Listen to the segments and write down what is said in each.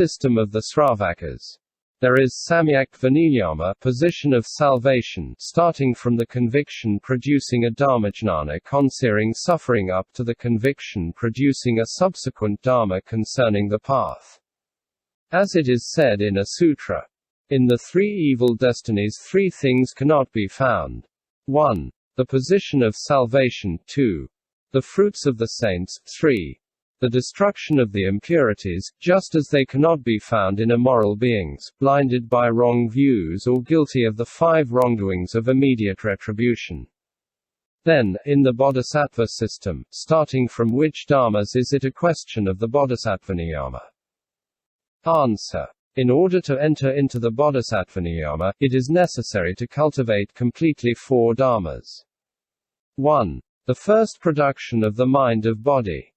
System of the Sravakas. There is samyak vinayama, position of salvation, starting from the conviction producing a dharmajnana concerning suffering up to the conviction producing a subsequent dharma concerning the path. As it is said in a sutra, in the three evil destinies three things cannot be found. 1. The position of salvation. 2. The fruits of the saints. 3. The destruction of the impurities, just as they cannot be found in immoral beings, blinded by wrong views or guilty of the 5 wrongdoings of immediate retribution. Then, in the bodhisattva system, starting from which dharmas is it a question of the bodhisattvaniyama? Answer. In order to enter into the bodhisattvaniyama, it is necessary to cultivate completely 4 dharmas. 1. The first production of the mind of body.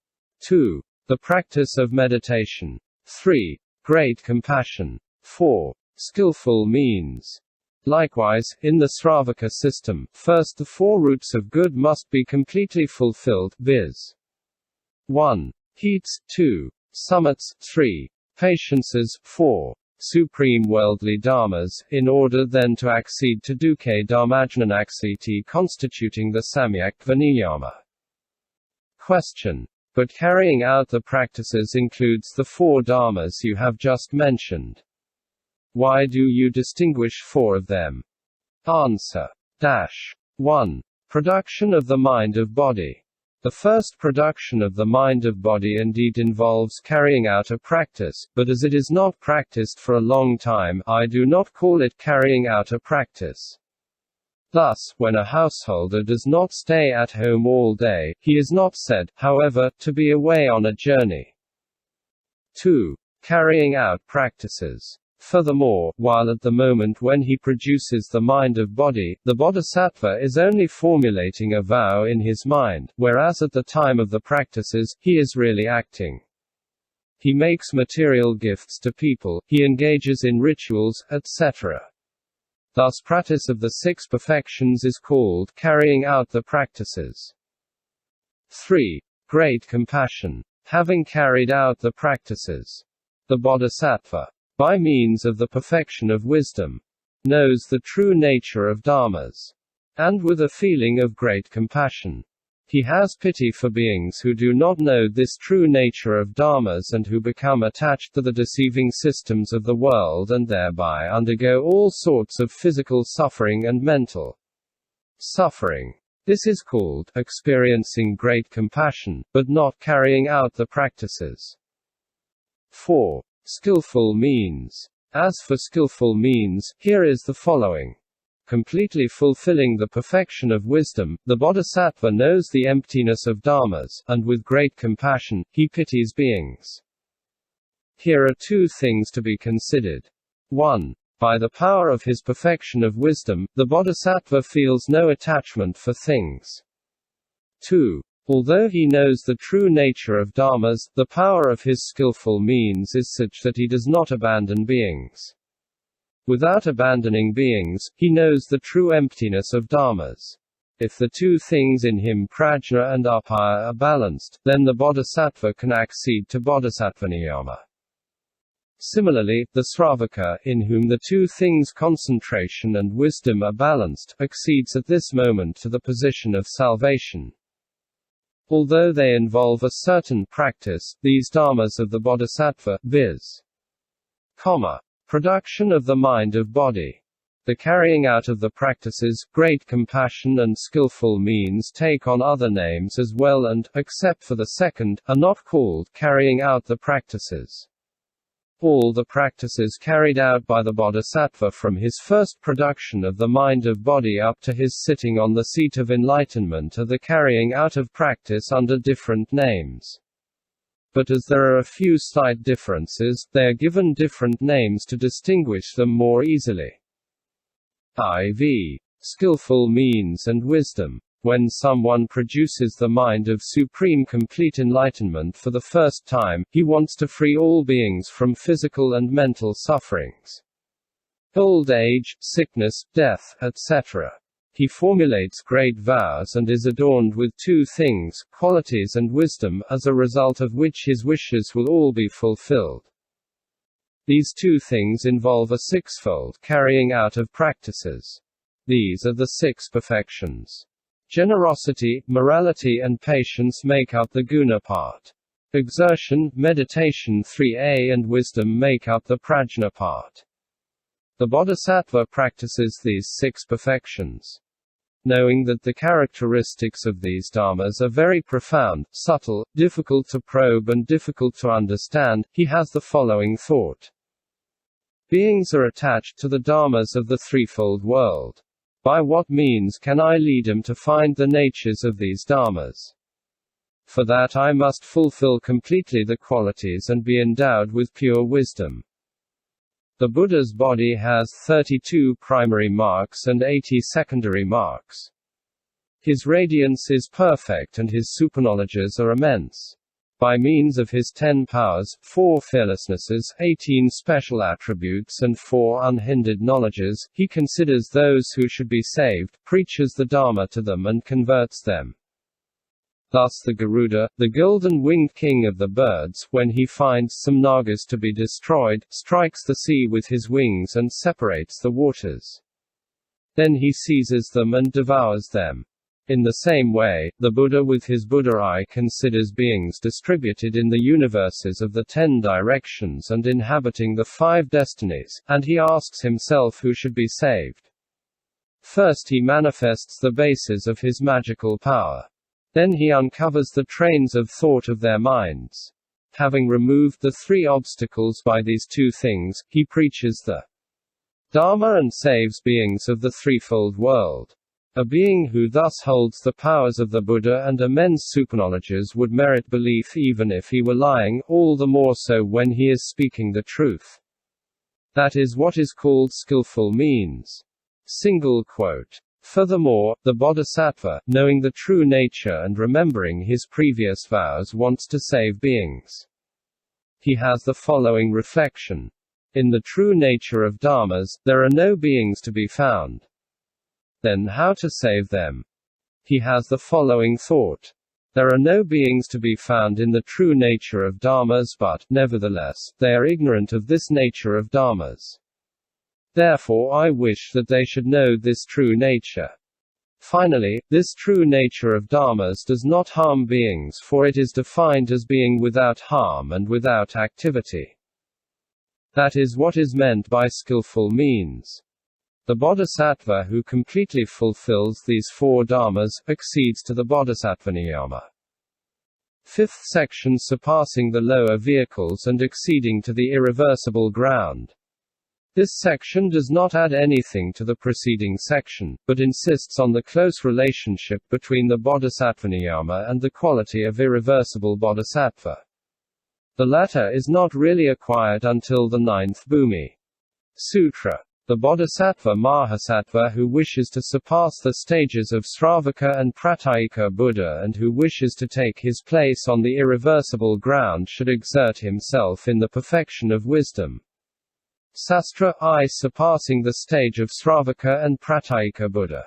2. The practice of meditation. 3. Great compassion. 4. Skillful means. Likewise, in the Sravaka system, first the 4 roots of good must be completely fulfilled, viz. 1. Heats. 2. Summits. 3. Patiences. 4. Supreme worldly dharmas, in order then to accede to dukkha dharmajnanaksiti constituting the samyak vinayama. Question. But carrying out the practices includes the 4 dharmas you have just mentioned. Why do you distinguish 4 of them? Answer. 1. Production of the mind of body. The first production of the mind of body indeed involves carrying out a practice, but as it is not practiced for a long time, I do not call it carrying out a practice. Thus, when a householder does not stay at home all day, he is not said, however, to be away on a journey. 2. Carrying out practices. Furthermore, while at the moment when he produces the mind of body, the bodhisattva is only formulating a vow in his mind, whereas at the time of the practices, he is really acting. He makes material gifts to people, he engages in rituals, etc. Thus practice of the 6 perfections is called carrying out the practices. 3. Great compassion. Having carried out the practices, the bodhisattva, by means of the perfection of wisdom, knows the true nature of dharmas. And with a feeling of great compassion, he has pity for beings who do not know this true nature of dharmas and who become attached to the deceiving systems of the world and thereby undergo all sorts of physical suffering and mental suffering. This is called experiencing great compassion, but not carrying out the practices. 4. Skillful means. As for skillful means, here is the following. Completely fulfilling the perfection of wisdom, the bodhisattva knows the emptiness of dharmas, and with great compassion, he pities beings. Here are 2 things to be considered. 1. By the power of his perfection of wisdom, the bodhisattva feels no attachment for things. 2. Although he knows the true nature of dharmas, the power of his skillful means is such that he does not abandon beings. Without abandoning beings, he knows the true emptiness of dharmas. If the 2 things in him, prajna and apaya, are balanced, then the bodhisattva can accede to bodhisattvaniyama. Similarly, the Sravaka, in whom the 2 things concentration and wisdom are balanced, accedes at this moment to the position of salvation. Although they involve a certain practice, these dharmas of the bodhisattva, viz. Production of the mind of body. The carrying out of the practices, great compassion and skillful means take on other names as well and, except for the second, are not called carrying out the practices. All the practices carried out by the bodhisattva from his first production of the mind of body up to his sitting on the seat of enlightenment are the carrying out of practice under different names. But as there are a few slight differences, they are given different names to distinguish them more easily. IV. Skillful means and wisdom. When someone produces the mind of supreme complete enlightenment for the first time, he wants to free all beings from physical and mental sufferings. Old age, sickness, death, etc. He formulates great vows and is adorned with 2 things, qualities and wisdom, as a result of which his wishes will all be fulfilled. These two things involve a sixfold carrying out of practices. These are the six perfections. Generosity, morality and patience make up the guna part. Exertion, meditation 3a and wisdom make up the prajna part. The bodhisattva practices these six perfections. Knowing that the characteristics of these dharmas are very profound, subtle, difficult to probe and difficult to understand, he has the following thought. Beings are attached to the dharmas of the threefold world. By what means can I lead them to find the natures of these dharmas? For that I must fulfill completely the qualities and be endowed with pure wisdom. The Buddha's body has 32 primary marks and 80 secondary marks. His radiance is perfect and his superknowledges are immense. By means of his 10 powers, 4 fearlessnesses, 18 special attributes and 4 unhindered knowledges, he considers those who should be saved, preaches the Dharma to them and converts them. Thus the Garuda, the golden-winged king of the birds, when he finds some nagas to be destroyed, strikes the sea with his wings and separates the waters. Then he seizes them and devours them. In the same way, the Buddha with his Buddha eye considers beings distributed in the universes of the 10 directions and inhabiting the 5 destinies, and he asks himself who should be saved. First he manifests the bases of his magical power. Then he uncovers the trains of thought of their minds. Having removed the 3 obstacles by these 2 things, he preaches the Dharma and saves beings of the threefold world. A being who thus holds the powers of the Buddha and immense superknowledges would merit belief even if he were lying, all the more so when he is speaking the truth. That is what is called skillful means. Single quote. Furthermore, the bodhisattva, knowing the true nature and remembering his previous vows, wants to save beings. He has the following reflection. In the true nature of dharmas, there are no beings to be found. Then how to save them? He has the following thought. There are no beings to be found in the true nature of dharmas but, nevertheless, they are ignorant of this nature of dharmas. Therefore I wish that they should know this true nature. Finally, this true nature of dharmas does not harm beings, for it is defined as being without harm and without activity. That is what is meant by skillful means. The bodhisattva who completely fulfills these 4 dharmas, accedes to the bodhisattva niyama. 5th section, surpassing the lower vehicles and exceeding to the irreversible ground. This section does not add anything to the preceding section, but insists on the close relationship between the bodhisattva niyama and the quality of irreversible bodhisattva. The latter is not really acquired until the 9th Bhumi Sutra. The bodhisattva Mahasattva who wishes to surpass the stages of Sravaka and Pratyeka Buddha and who wishes to take his place on the irreversible ground should exert himself in the perfection of wisdom. Sastra I surpassing the stage of Sravaka and Pratyeka Buddha.